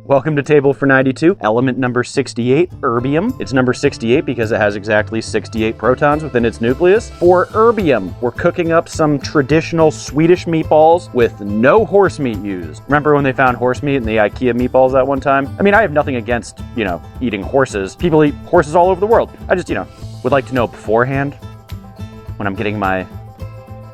Welcome to Table for 92, element number 68, erbium. It's number 68 because it has exactly 68 protons within its nucleus. For erbium, we're cooking up some traditional Swedish meatballs with no horse meat used. Remember when they found horse meat in the IKEA meatballs at one time? I mean, I have nothing against, eating horses. People eat horses all over the world. I just, would like to know beforehand when I'm getting my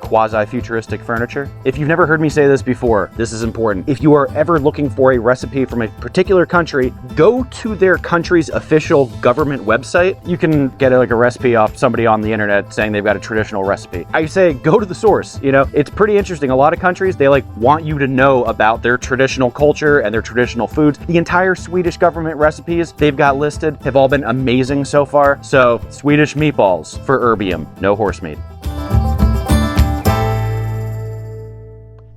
quasi-futuristic furniture. If you've never heard me say this before, this is important. If you are ever looking for a recipe from a particular country, go to their country's official government website. You can get a recipe off somebody on the internet saying they've got a traditional recipe. I say go to the source. It's pretty interesting. A lot of countries, they want you to know about their traditional culture and their traditional foods. The entire Swedish government recipes they've got listed have all been amazing so far. So Swedish meatballs for erbium, no horse meat.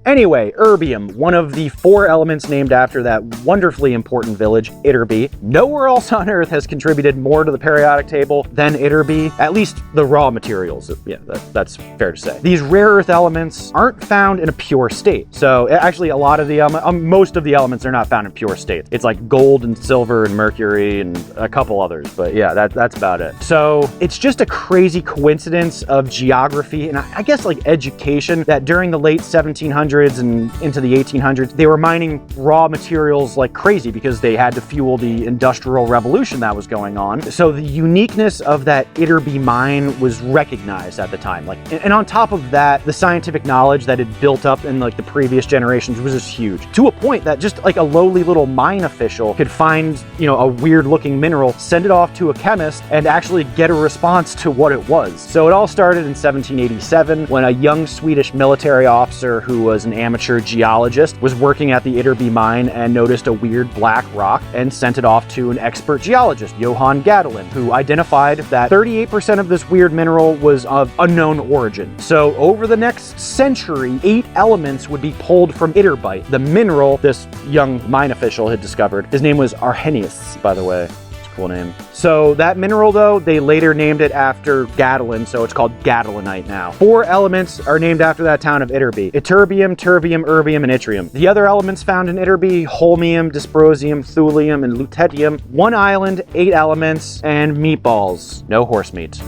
Anyway, erbium, one of the 4 elements named after that wonderfully important village, Ytterby. Nowhere else on Earth has contributed more to the periodic table than Ytterby, at least the raw materials. Yeah, that's fair to say. These rare earth elements aren't found in a pure state. So actually a lot of the most of the elements are not found in pure state. It's like gold and silver and mercury and a couple others, but yeah, that's about it. So it's just a crazy coincidence of geography and I guess education that during the late 1700s and into the 1800s, they were mining raw materials like crazy because they had to fuel the industrial revolution that was going on. So the uniqueness of that Ytterby mine was recognized at the time. And on top of that, the scientific knowledge that had built up in the previous generations was just huge. To a point that just a lowly little mine official could find, a weird looking mineral, send it off to a chemist, and actually get a response to what it was. So it all started in 1787 when a young Swedish military officer who was an amateur geologist was working at the Ytterby mine and noticed a weird black rock and sent it off to an expert geologist, Johan Gadolin, who identified that 38% of this weird mineral was of unknown origin. So over the next century, 8 elements would be pulled from Ytterby. The mineral this young mine official had discovered, his name was Arrhenius, by the way. Cool name. So that mineral, though, they later named it after Gadolin, so it's called gadolinite now. 4 elements are named after that town of Ytterby: ytterbium, terbium, erbium, and yttrium. The other elements found in Ytterby: holmium, dysprosium, thulium, and lutetium. 1 island, 8 elements, and meatballs. No horse meat.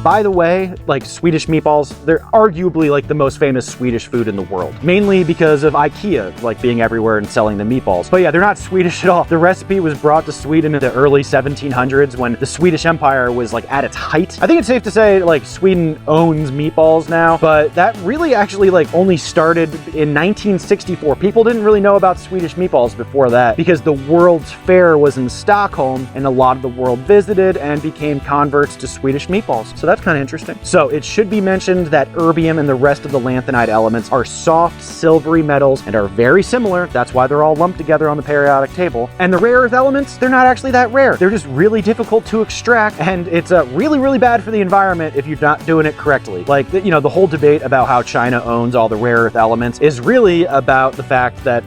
By the way, Swedish meatballs, they're arguably the most famous Swedish food in the world. Mainly because of IKEA, being everywhere and selling the meatballs. But yeah, they're not Swedish at all. The recipe was brought to Sweden in the early 1700s when the Swedish Empire was at its height. I think it's safe to say Sweden owns meatballs now, but that really actually only started in 1964. People didn't really know about Swedish meatballs before that because the World's Fair was in Stockholm and a lot of the world visited and became converts to Swedish meatballs. So that's kind of interesting. So it should be mentioned that erbium and the rest of the lanthanide elements are soft, silvery metals and are very similar. That's why they're all lumped together on the periodic table. And the rare earth elements, they're not actually that rare. They're just really difficult to extract, and it's really, really bad for the environment if you're not doing it correctly. The whole debate about how China owns all the rare earth elements is really about the fact that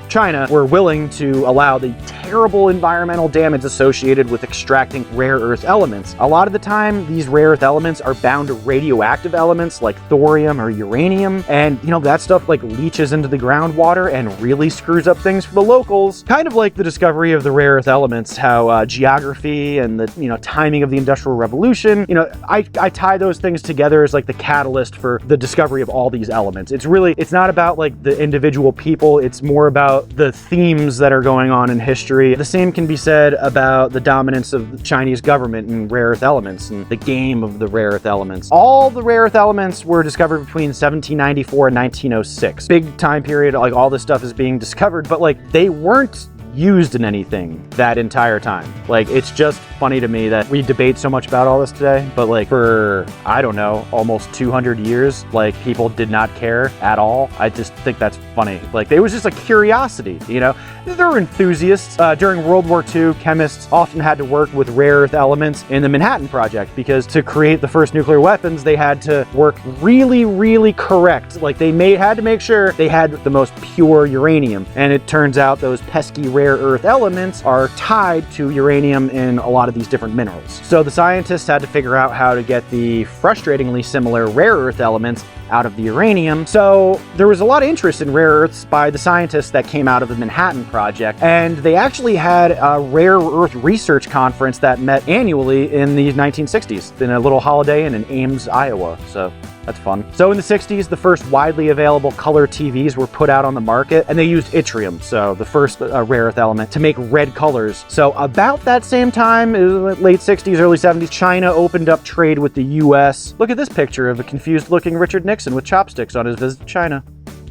China, were willing to allow the terrible environmental damage associated with extracting rare earth elements. A lot of the time, these rare earth elements are bound to radioactive elements like thorium or uranium, and that stuff leaches into the groundwater and really screws up things for the locals. Kind of like the discovery of the rare earth elements, how geography and the timing of the Industrial Revolution, I tie those things together as the catalyst for the discovery of all these elements. It's not about the individual people, it's more about the themes that are going on in history. The same can be said about the dominance of the Chinese government in rare earth elements and the game of the rare earth elements. All the rare earth elements were discovered between 1794 and 1906. Big time period, all this stuff is being discovered, but they weren't used in anything that entire time. Like, it's just funny to me that we debate so much about all this today, but like for, I don't know, almost 200 years, like people did not care at all. I just think that's funny. Like, it was just a curiosity, you know? There were enthusiasts. During World War II, chemists often had to work with rare earth elements in the Manhattan Project because to create the first nuclear weapons, they had to work really, really correct. Like, they had to make sure they had the most pure uranium. And it turns out those pesky rare earth elements are tied to uranium in a lot of these different minerals. So the scientists had to figure out how to get the frustratingly similar rare earth elements out of the uranium. So there was a lot of interest in rare earths by the scientists that came out of the Manhattan Project. And they actually had a rare earth research conference that met annually in the 1960s in a little Holiday Inn in Ames, Iowa. So that's fun. So in the 60s, the first widely available color TVs were put out on the market, and they used yttrium, so the first rare earth element, to make red colors. So about that same time, late 60s, early 70s, China opened up trade with the US. Look at this picture of a confused-looking Richard Nixon with chopsticks on his visit to China.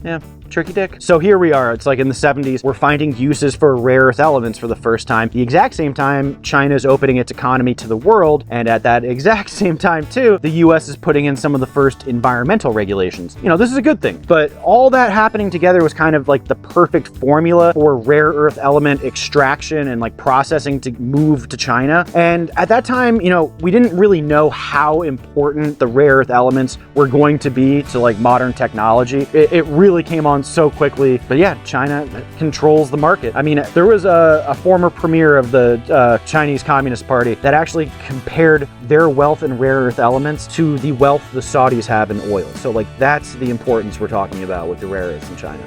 Yeah. Tricky dick. So here we are, it's like in the 70s, we're finding uses for rare earth elements for the first time. The exact same time, China's opening its economy to the world, and at that exact same time too, the US is putting in some of the first environmental regulations. You know, this is a good thing, but all that happening together was kind of like the perfect formula for rare earth element extraction and like processing to move to China. And at that time, you know, we didn't really know how important the rare earth elements were going to be to like modern technology. It really came on so quickly. But yeah, China controls the market. I mean, there was a former premier of the Chinese Communist Party that actually compared their wealth in rare earth elements to the wealth the Saudis have in oil. So like, that's the importance we're talking about with the rare earths in China.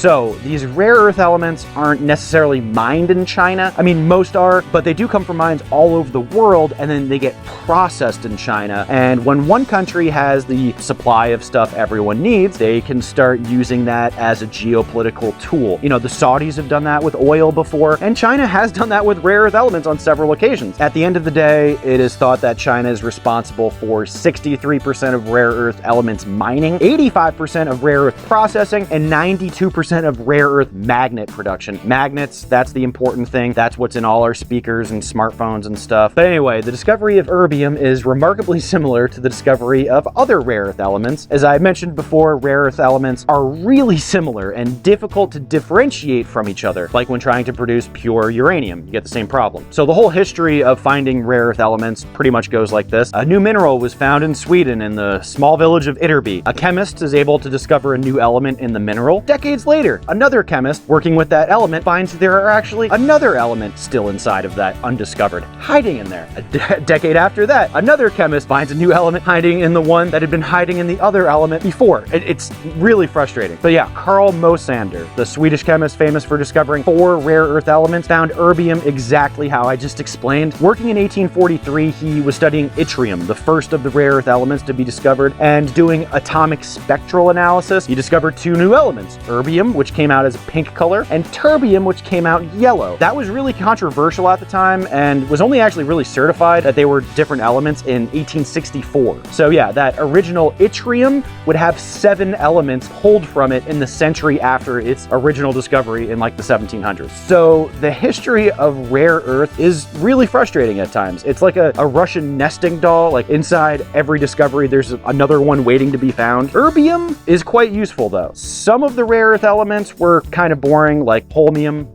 So these rare earth elements aren't necessarily mined in China. I mean, most are, but they do come from mines all over the world, and then they get processed in China. And when one country has the supply of stuff everyone needs, they can start using that as a geopolitical tool. You know, the Saudis have done that with oil before, and China has done that with rare earth elements on several occasions. At the end of the day, it is thought that China is responsible for 63% of rare earth elements mining, 85% of rare earth processing, and 92% of rare earth magnet production. Magnets, that's the important thing. That's what's in all our speakers and smartphones and stuff. But anyway, the discovery of erbium is remarkably similar to the discovery of other rare earth elements. As I mentioned before, rare earth elements are really similar and difficult to differentiate from each other. Like when trying to produce pure uranium, you get the same problem. So the whole history of finding rare earth elements pretty much goes like this. A new mineral was found in Sweden in the small village of Ytterby. A chemist is able to discover a new element in the mineral. Decades later, another chemist working with that element finds there are actually another element still inside of that undiscovered, hiding in there. A decade after that, another chemist finds a new element hiding in the one that had been hiding in the other element before. It's really frustrating. But yeah, Carl Mosander, the Swedish chemist famous for discovering 4 rare earth elements, found erbium exactly how I just explained. Working in 1843, he was studying yttrium, the first of the rare earth elements to be discovered, and doing atomic spectral analysis. He discovered 2 new elements, erbium, which came out as a pink color, and terbium, which came out yellow. That was really controversial at the time and was only actually really certified that they were different elements in 1864. So yeah, that original yttrium would have 7 elements pulled from it in the century after its original discovery in like the 1700s. So the history of rare earth is really frustrating at times. It's like a Russian nesting doll. Like inside every discovery, there's another one waiting to be found. Erbium is quite useful though. Some of the rare earth elements were kind of boring, like holmium.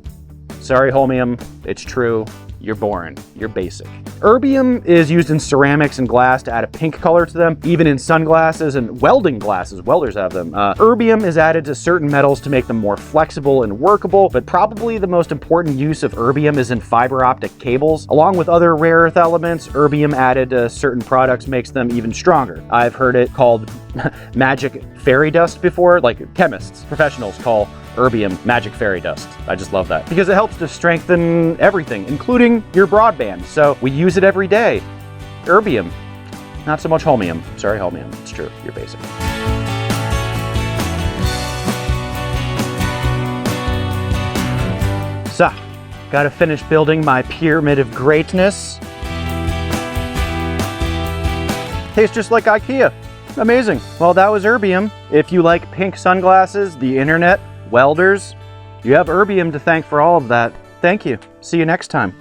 Sorry, holmium, it's true. You're boring. You're basic. Erbium is used in ceramics and glass to add a pink color to them, even in sunglasses and welding glasses. Welders have them. Erbium is added to certain metals to make them more flexible and workable, but probably the most important use of erbium is in fiber optic cables. Along with other rare earth elements, erbium added to certain products makes them even stronger. I've heard it called magic fairy dust before, like chemists, professionals call erbium magic fairy dust. I just love that because it helps to strengthen everything, including your broadband. So we use it every day. Erbium, not so much holmium. Sorry, holmium. It's true. You're basic. So Gotta finish building my pyramid of greatness. Tastes just like IKEA. Amazing. Well, that was Erbium. If you like pink sunglasses, the internet, welders, you have Erbium to thank for all of that. Thank you. See you next time.